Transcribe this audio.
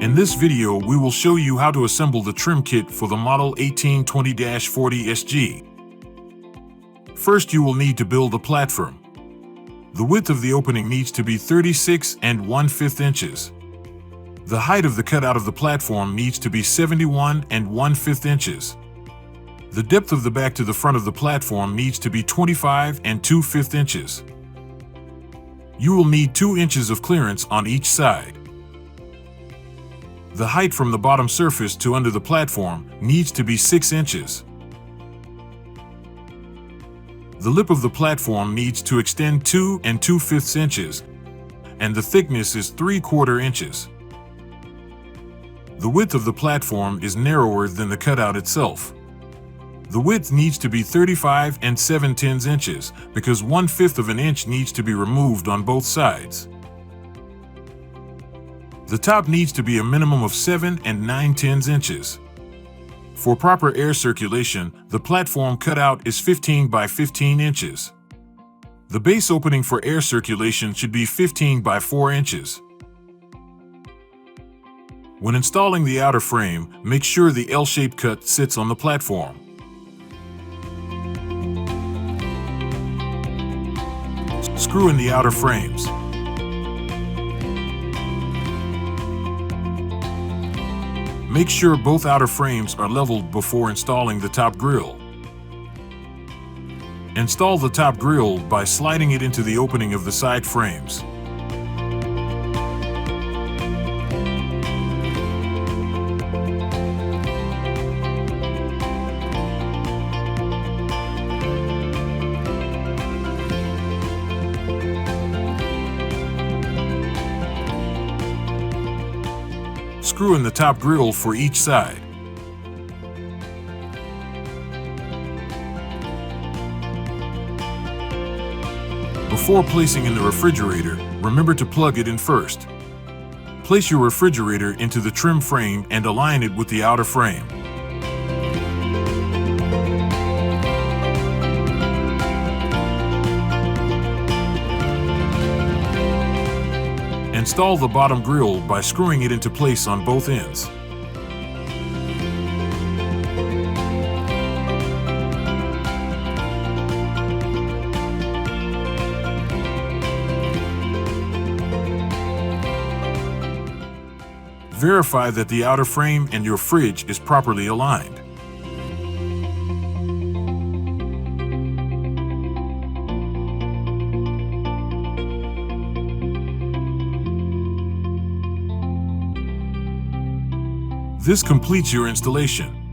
In this video, we will show you how to assemble the trim kit for the model 1820-40SG. First, you will need to build a platform. The width of the opening needs to be 36 1/5 inches. The height of the cutout of the platform needs to be 71 1/5 inches. The depth of the back to the front of the platform needs to be 25 2/5 inches. You will need 2 inches of clearance on each side. The height from the bottom surface to under the platform needs to be 6 inches. The lip of the platform needs to extend 2 2/5 inches, and the thickness is 3/4 inches. The width of the platform is narrower than the cutout itself. The width needs to be 35 7/10 inches because 1/5 of an inch needs to be removed on both sides. The top needs to be a minimum of 7 9/10 inches. For proper air circulation, the platform cutout is 15 by 15 inches. The base opening for air circulation should be 15 by 4 inches. When installing the outer frame, make sure the L-shaped cut sits on the platform. Screw in the outer frames. Make sure both outer frames are leveled before installing the top grille. Install the top grille by sliding it into the opening of the side frames. Screw in the top grille for each side. Before placing in the refrigerator, remember to plug it in first. Place your refrigerator into the trim frame and align it with the outer frame. Install the bottom grille by screwing it into place on both ends. Verify that the outer frame and your fridge is properly aligned. This completes your installation.